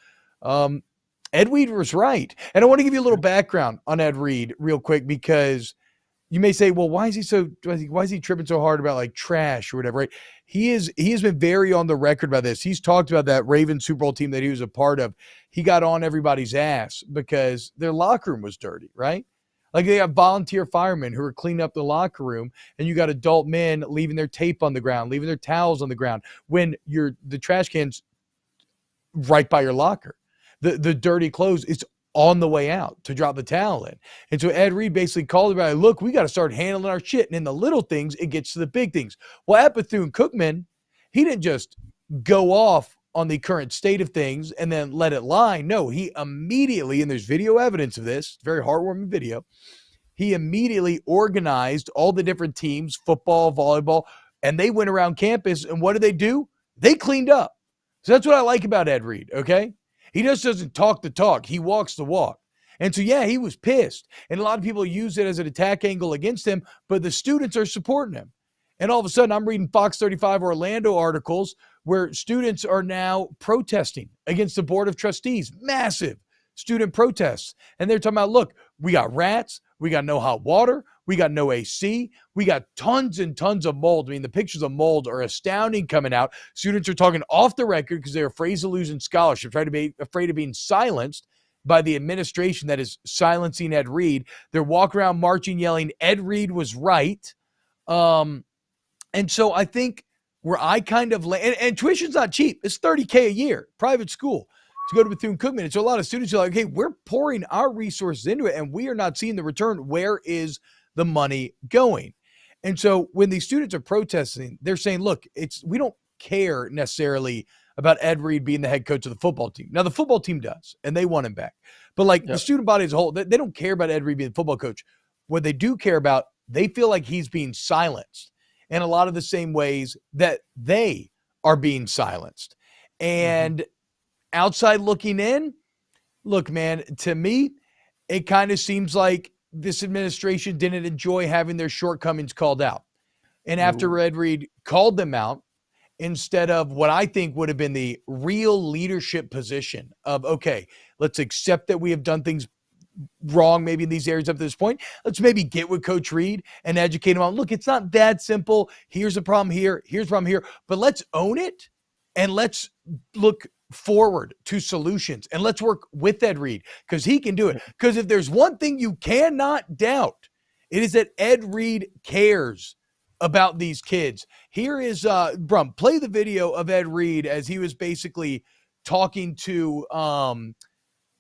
Ed Reed was right. And I want to give you a little background on Ed Reed real quick because you may say, well, why is he tripping so hard about like trash or whatever, right? He has been very on the record about this. He's talked about that Ravens Super Bowl team that he was a part of. He got on everybody's ass because their locker room was dirty, right? Like they have volunteer firemen who are cleaning up the locker room, and you got adult men leaving their tape on the ground, leaving their towels on the ground when the trash can's right by your locker. The dirty clothes, it's on the way out to drop the towel in. And so Ed Reed basically called everybody, look, we got to start handling our shit. And in the little things, it gets to the big things. Well, at Bethune-Cookman, he didn't just go off on the current state of things and then let it lie. No, he immediately, and there's video evidence of this, very heartwarming video, he immediately organized all the different teams, football, volleyball, and they went around campus. And what did they do? They cleaned up. So that's what I like about Ed Reed, okay? He just doesn't talk the talk. He walks the walk. And so, yeah, he was pissed. And a lot of people use it as an attack angle against him, but the students are supporting him. And all of a sudden, I'm reading Fox 35 Orlando articles where students are now protesting against the Board of Trustees. Massive student protests. And they're talking about, look, we got rats. We got no hot water. We got no AC. We got tons and tons of mold. I mean, the pictures of mold are astounding coming out. Students are talking off the record because they're afraid of losing scholarships, right? Afraid of being silenced by the administration that is silencing Ed Reed. They're walking around marching, yelling, Ed Reed was right. And so I think where I kind of and tuition's not cheap. It's $30K a year, private school, to go to Bethune-Cookman. And so a lot of students are like, hey, we're pouring our resources into it and we are not seeing the return. Where is the money going? And so when these students are protesting, they're saying, look, we don't care necessarily about Ed Reed being the head coach of the football team. Now the football team does, and they want him back. But the student body as a whole, they don't care about Ed Reed being the football coach. What they do care about, they feel like he's being silenced in a lot of the same ways that they are being silenced. And outside looking in, look, man, to me, it kind of seems like this administration didn't enjoy having their shortcomings called out. And after Ed Reed called them out, instead of what I think would have been the real leadership position of, okay, let's accept that we have done things wrong maybe in these areas up to this point. Let's maybe get with Coach Reed and educate him on, look, it's not that simple. Here's a problem here. Here's a problem here. But let's own it and let's look forward to solutions and let's work with Ed Reed because he can do it. Because if there's one thing you cannot doubt, it is that Ed Reed cares about these kids. Here is Brum, play the video of Ed Reed as he was basically talking to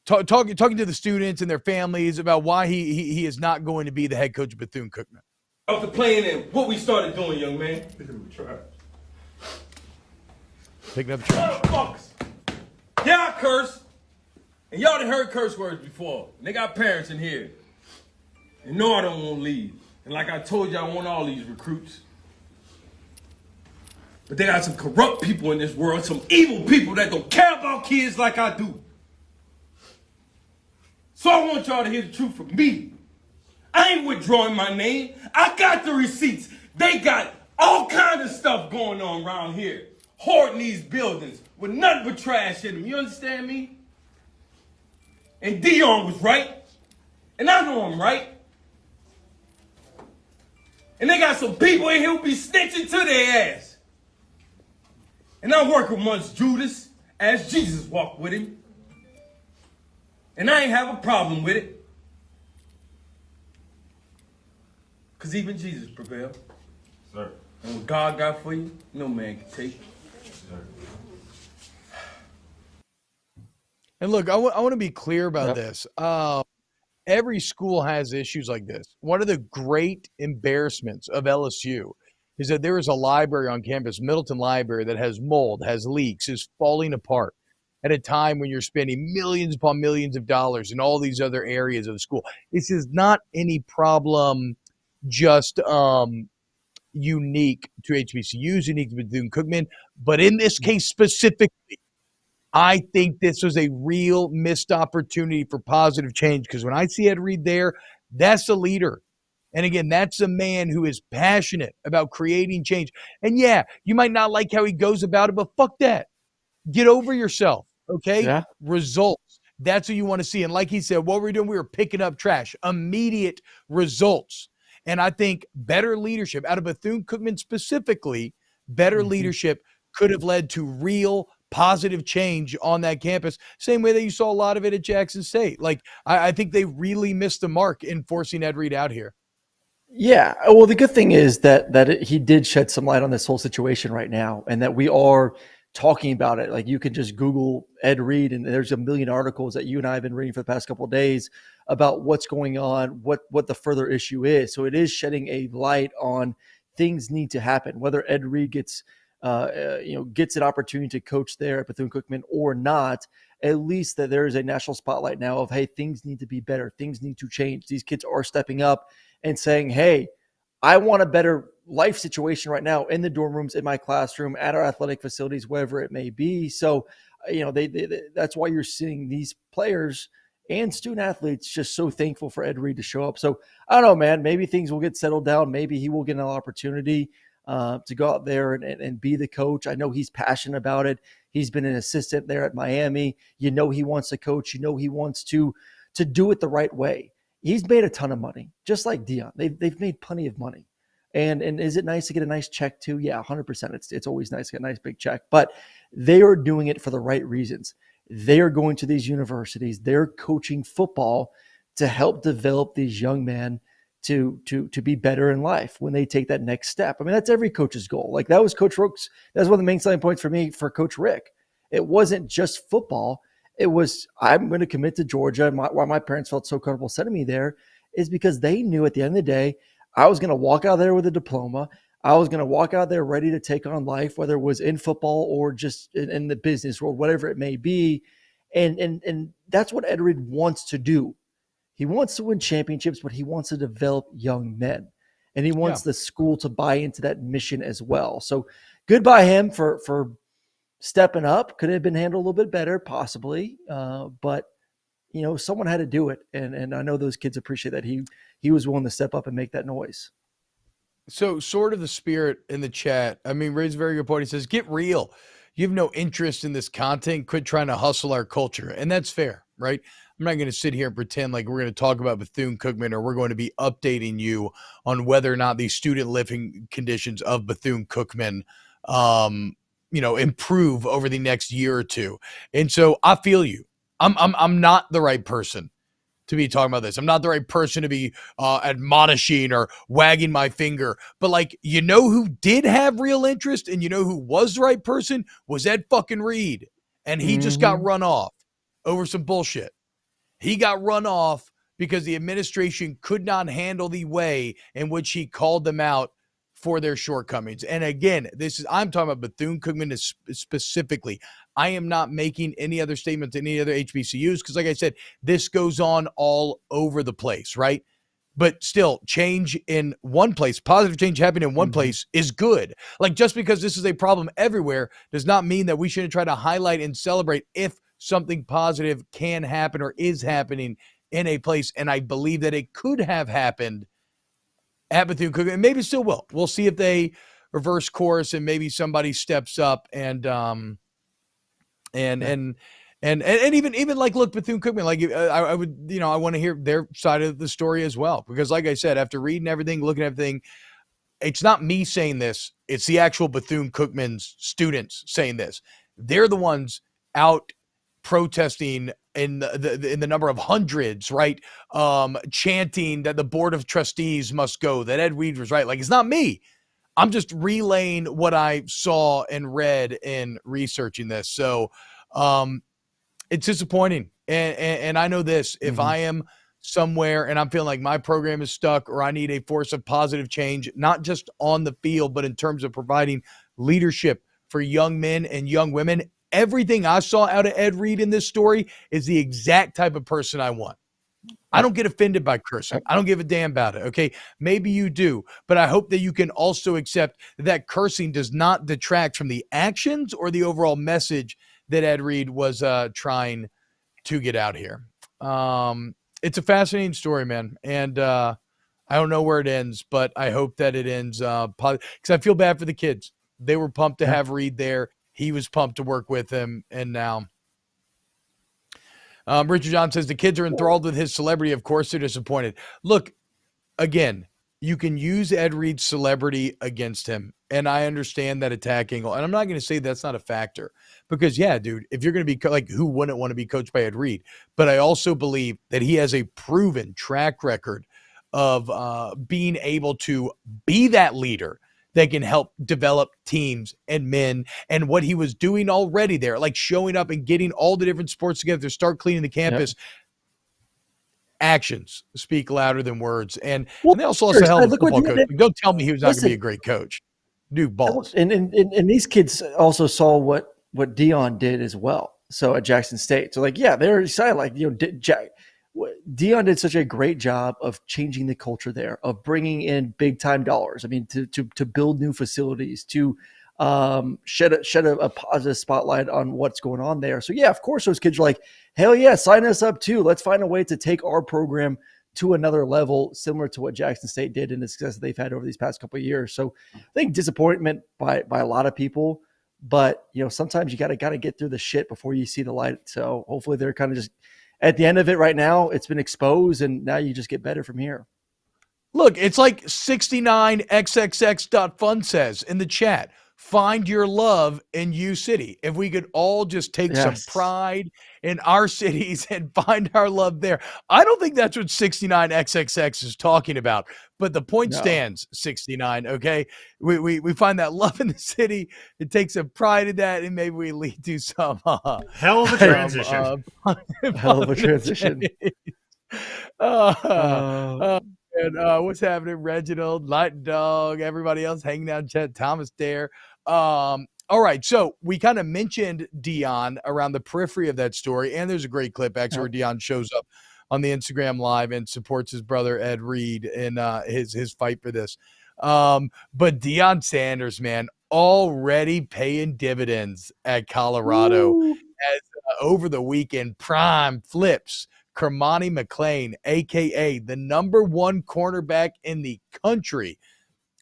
talking to the students and their families about why he is not going to be the head coach of Bethune-Cookman. After playing and what we started doing, young man. Picking up the trash. Picking up the trash. Yeah, I curse. And y'all done heard curse words before. And they got parents in here. You know I don't want to leave. And like I told you, I want all these recruits. But they got some corrupt people in this world, some evil people that don't care about kids like I do. So I want y'all to hear the truth from me. I ain't withdrawing my name. I got the receipts. They got all kinds of stuff going on around here. Hoarding these buildings with nothing but trash in them. You understand me? And Deion was right. And I know I'm right. And they got some people in here who be snitching to their ass. And I work amongst Judas as Jesus walked with him. And I ain't have a problem with it. Because even Jesus prevailed. Sir. And what God got for you, no man can take. Sir. And look, I want to be clear about this. Every school has issues like this. One of the great embarrassments of LSU is that there is a library on campus, Middleton Library, that has mold, has leaks, is falling apart at a time when you're spending millions upon millions of dollars in all these other areas of the school. This is not any problem just unique to HBCUs, unique to Bethune-Cookman, but in this case specifically, I think this was a real missed opportunity for positive change, because when I see Ed Reed there, that's a leader. And again, that's a man who is passionate about creating change. And yeah, you might not like how he goes about it, but fuck that. Get over yourself, okay? Yeah. Results. That's what you want to see. And like he said, what we're doing, we were picking up trash. Immediate results. And I think better leadership, out of Bethune-Cookman specifically, better leadership could have led to real positive change on that campus, same way that you saw a lot of it at Jackson State. Like, I think they really missed the mark in forcing Ed Reed out here. Yeah. Well, the good thing is that he did shed some light on this whole situation right now, and that we are talking about it. Like, you can just Google Ed Reed, and there's a million articles that you and I have been reading for the past couple of days about what's going on, what the further issue is. So it is shedding a light on things need to happen, whether Ed Reed gets an opportunity to coach there at Bethune-Cookman or not. At least that there is a national spotlight now of, hey, things need to be better. Things need to change. These kids are stepping up and saying, hey, I want a better life situation right now in the dorm rooms, in my classroom, at our athletic facilities, wherever it may be. So, that's why you're seeing these players and student athletes just so thankful for Ed Reed to show up. So I don't know, man, maybe things will get settled down. Maybe he will get an opportunity to go out there and be the coach. I know he's passionate about it. He's been an assistant there at Miami. He wants to coach. He wants to do it the right way. He's made a ton of money, just like Deion. They've made plenty of money. And is it nice to get a nice check too? Yeah, 100%. It's always nice to get a nice big check. But they are doing it for the right reasons. They are going to these universities. They're coaching football to help develop these young men to be better in life when they take that next step. I mean, that's every coach's goal. Like, that was Coach Rook's. That's one of the main selling points for me for Coach Rick. It wasn't just football. It was, I'm going to commit to Georgia. And why my parents felt so comfortable sending me there is because they knew at the end of the day, I was going to walk out there with a diploma. I was going to walk out there ready to take on life, whether it was in football or just in the business world, whatever it may be. And that's what Ed Reed wants to do. He wants to win championships, but he wants to develop young men. And he wants the school to buy into that mission as well. So good by him for stepping up. Could have been handled a little bit better, possibly. But, someone had to do it. And I know those kids appreciate that he was willing to step up and make that noise. So sort of the spirit in the chat. I mean, Ray's a very good point. He says, get real. You have no interest in this content. Quit trying to hustle our culture. And that's fair, right? I'm not going to sit here and pretend like we're going to talk about Bethune-Cookman, or we're going to be updating you on whether or not the student living conditions of Bethune-Cookman, improve over the next year or two. And so I feel you. I'm not the right person to be talking about this. I'm not the right person to be admonishing or wagging my finger. But who did have real interest, and who was the right person was Ed fucking Reed. And he just got run off over some bullshit. He got run off because the administration could not handle the way in which he called them out for their shortcomings. And again, I'm talking about Bethune-Cookman specifically. I am not making any other statements to any other HBCUs because, like I said, this goes on all over the place, right? but still change in one place, positive change happening in one place is good. Like, just because this is a problem everywhere does not mean that we shouldn't try to highlight and celebrate if something positive can happen or is happening in a place. And I believe that it could have happened at Bethune-Cookman, and maybe still will. We'll see if they reverse course and maybe somebody steps up and even like, look, Bethune-Cookman, like, I would, I want to hear their side of the story as well, because like I said, after reading everything, looking at everything, it's not me saying this, it's the actual Bethune-Cookman's students saying this. They're the ones out protesting in the number of hundreds, right? Chanting that the board of trustees must go, that Ed Reed was right. Like, it's not me. I'm just relaying what I saw and read in researching this. So it's disappointing. And I know this, if I am somewhere and I'm feeling like my program is stuck, or I need a force of positive change, not just on the field, but in terms of providing leadership for young men and young women, everything I saw out of Ed Reed in this story is the exact type of person I want. I don't get offended by cursing. I don't give a damn about it, okay? Maybe you do, but I hope that you can also accept that cursing does not detract from the actions or the overall message that Ed Reed was trying to get out here. It's a fascinating story, man, and I don't know where it ends, but I hope that it ends because I feel bad for the kids. They were pumped to have Reed there. He was pumped to work with him, and now Richard John says the kids are enthralled with his celebrity. Of course, they're disappointed. Look, again, you can use Ed Reed's celebrity against him, and I understand that attack angle. And I'm not going to say that's not a factor, because, yeah, dude, if you're going to be like, who wouldn't want to be coached by Ed Reed? But I also believe that he has a proven track record of being able to be that leader that can help develop teams and men, and what he was doing already there, like showing up and getting all the different sports together to start cleaning the campus. Actions speak louder than words. And they also lost a hell of a football coach. Don't tell me he was not going to be a great coach. Dude, balls. And these kids also saw what Deion did as well. So at Jackson State. So, like, yeah, they're excited. Like, Deion did such a great job of changing the culture there, of bringing in big time dollars. I mean, to build new facilities, to shed a positive spotlight on what's going on there. So yeah, of course those kids are like, hell yeah, sign us up too. Let's find a way to take our program to another level, similar to what Jackson State did and the success that they've had over these past couple of years. So I think disappointment by a lot of people, but sometimes you got to get through the shit before you see the light. So hopefully they're kind of just at the end of it right now. It's been exposed, and now you just get better from here. Look, it's like 69xxx.fun says in the chat, find your love in U City. If we could all just take some pride in our cities and find our love there. I don't think that's what 69xxx is talking about, but the point stands, 69, okay? We find that love in the city, it takes some pride in that, and maybe we lead to some hell of a transition. Hell of a transition. And what's happening? Reginald, Light Dog, everybody else hanging out in chat, Thomas Dare. All right, so we kind of mentioned Deion around the periphery of that story, and there's a great clip actually where Deion shows up on the Instagram Live and supports his brother Ed Reed in his fight for this. But Deion Sanders, man, already paying dividends at Colorado. As over the weekend, Prime flips Cormani McClain, a.k.a. the #1 cornerback in the country,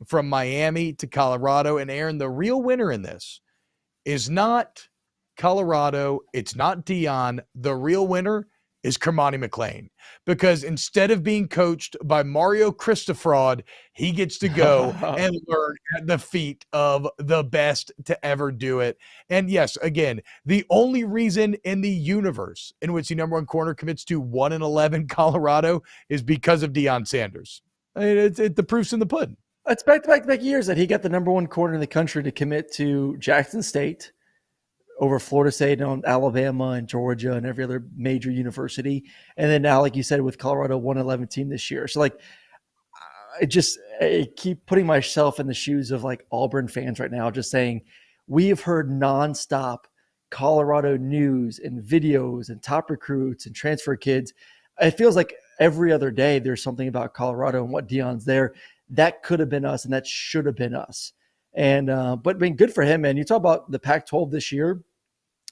from Miami to Colorado. And Aaron, the real winner in this is not Colorado. It's not Deion. The real winner is Cormani McClain, because instead of being coached by Mario Cristofraud, he gets to go and learn at the feet of the best to ever do it. And yes, again, the only reason in the universe in which the #1 corner commits to 1-11 Colorado is because of Deion Sanders. I mean, the proof's in the pudding. It's back years that he got the #1 corner in the country to commit to Jackson State over Florida State and Alabama and Georgia and every other major university. And then now, like you said, with Colorado 1-11 team this year. So like, I keep putting myself in the shoes of like Auburn fans right now, just saying, we have heard nonstop Colorado news and videos and top recruits and transfer kids. It feels like every other day there's something about Colorado and what Deion's there. That could have been us, and that should have been us. And but I mean, good for him, man. You talk about the Pac-12 this year.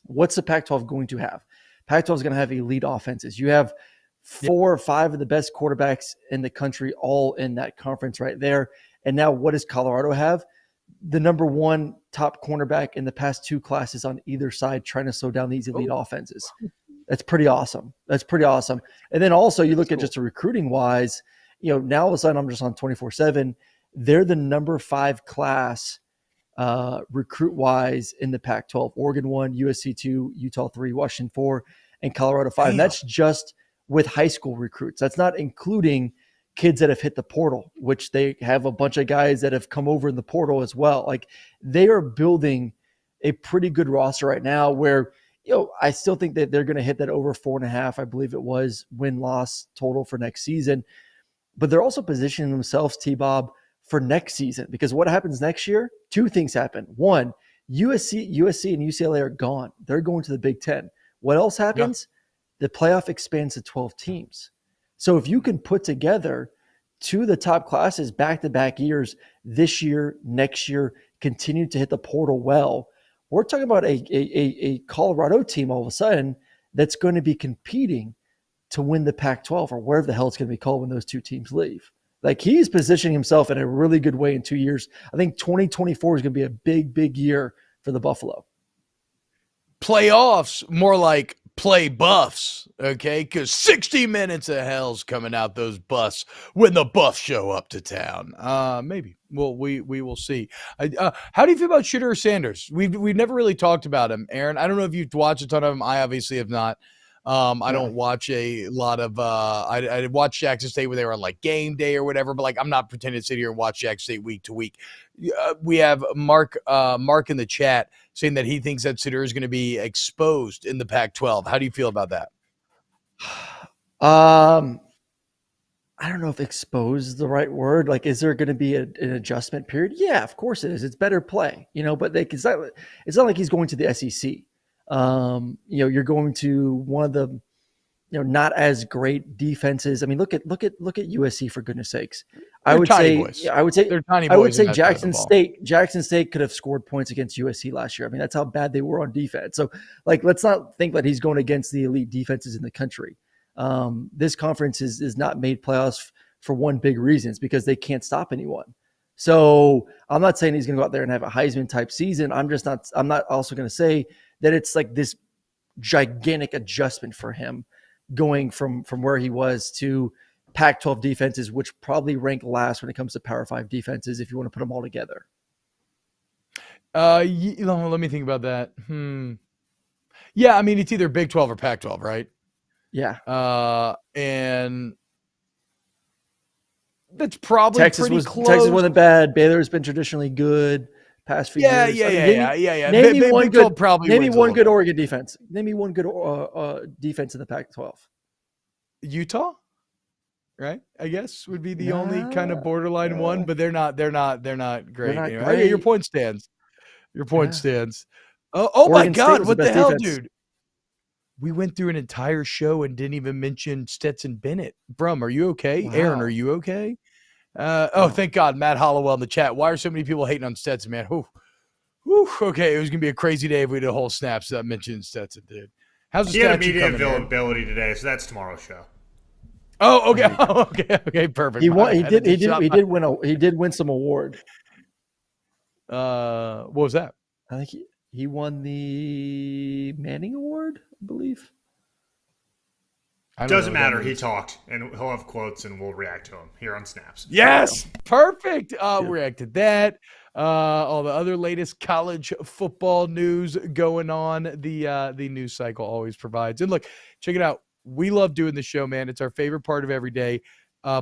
What's the Pac-12 going to have? Pac-12 is going to have elite offenses. You have 4 or 5 of the best quarterbacks in the country all in that conference right there. And now what does Colorado have? The number 1 top cornerback in the past 2 classes on either side trying to slow down these elite offenses. That's pretty awesome. And then also you look at just a recruiting wise, now all of a sudden I'm just on 24/7. They're the number 5 class recruit wise in the Pac-12. Oregon 1, USC 2, Utah 3, Washington 4, and Colorado 5. And that's just with high school recruits. That's not including kids that have hit the portal, which they have a bunch of guys that have come over in the portal as well. Like, they are building a pretty good roster right now where, I still think that they're going to hit that over 4.5, I believe it was, win-loss total for next season. But they're also positioning themselves, T-Bob, for next season, because what happens next year? 2 things happen. 1, USC and UCLA are gone. They're going to the Big Ten. What else happens? The playoff expands to 12 teams. So if you can put together 2 of the top classes back-to-back years, this year, next year, continue to hit the portal well, we're talking about a Colorado team all of a sudden that's going to be competing to win the Pac-12 or wherever the hell it's going to be called when those 2 teams leave. Like, he's positioning himself in a really good way in 2 years. I think 2024 is going to be a big, big year for the Buffalo. Playoffs, more like play buffs, okay? Because 60 minutes of hell's coming out those buffs when the Buffs show up to town. Maybe. Well, we will see. How do you feel about Shitter Sanders? We've never really talked about him, Aaron. I don't know if you've watched a ton of him. I obviously have not. I don't watch a lot of I watched Jackson State where they were on like game day or whatever, but like I'm not pretending to sit here and watch Jackson State week to week. We have Mark in the chat saying that he thinks that Sitter is going to be exposed in the Pac-12. How do you feel about that? I don't know if exposed is the right word. Like, is there going to be an adjustment period? Yeah, of course it is. It's better play, but it's not like he's going to the SEC. You're going to one of the, not as great defenses. I mean, look at USC, for goodness sakes. I would say they're tiny boys. Jackson State could have scored points against USC last year. I mean, that's how bad they were on defense. So, like, let's not think that he's going against the elite defenses in the country. This conference is not made playoffs for one big reason. It's because they can't stop anyone. So I'm not saying he's going to go out there and have a Heisman type season. I'm not also going to say that it's like this gigantic adjustment for him going from where he was to Pac-12 defenses, which probably rank last when it comes to Power 5 defenses, if you want to put them all together. Let me think about that. Yeah, I mean, it's either Big 12 or Pac-12, right? Yeah. And that's probably Texas wasn't bad. Baylor's been traditionally good past few years. Yeah. Name me one good Oregon defense. Name me one good defense in the Pac-12. Utah, right? I guess would be the only kind of borderline one, but they're not great. Great. Your point stands. Oh my God, what the hell, dude? We went through an entire show and didn't even mention Stetson Bennett. Brum, are you okay? Wow. Aaron, are you okay? Thank God. Matt Hollowell in the chat. Why are so many people hating on Stetson, man? Okay, it was going to be a crazy day if we did a whole snaps that mentioned Stetson, dude. How's the statue media coming availability today, so that's tomorrow's show. Oh, okay. Okay, perfect. He won. He did win some award. What was that? I think he won the Manning Award, I believe. Doesn't matter. He talked, and he'll have quotes, and we'll react to him here on Snaps. Yes, perfect. We'll react to that. All the other latest college football news going on. The news cycle always provides. And look, check it out. We love doing the show, man. It's our favorite part of every day.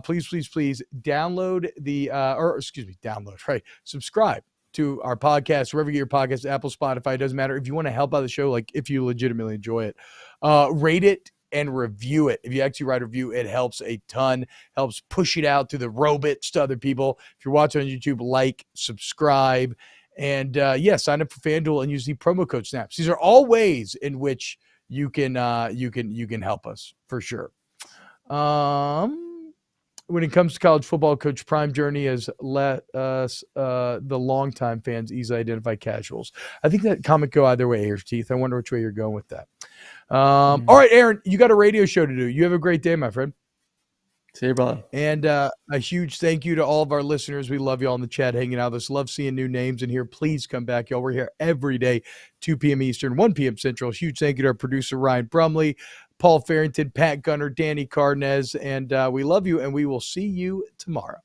Please download subscribe to our podcast, wherever you get your podcast, Apple, Spotify, it doesn't matter. If you want to help out the show, like if you legitimately enjoy it, rate it and review it. If you actually write a review, it helps a ton, helps push it out to the Robits to other people. If you're watching on YouTube, like, subscribe, and sign up for FanDuel and use the promo code SNAPS. These are all ways in which you can help us for sure. When it comes to college football, Coach Prime Journey has let us, the longtime fans, easily identify casuals. I think that comment go either way, Ears Teeth. I wonder which way you're going with that. All right, Aaron, you got a radio show to do. You have a great day, my friend. See you, brother. And a huge thank you to all of our listeners. We love you all in the chat hanging out with us. Love seeing new names in here. Please come back, y'all. We're here every day, 2 p.m. Eastern, 1 p.m. Central. Huge thank you to our producer, Ryan Brumley, Paul Farrington, Pat Gunner, Danny Cardenas, and we love you, and we will see you tomorrow.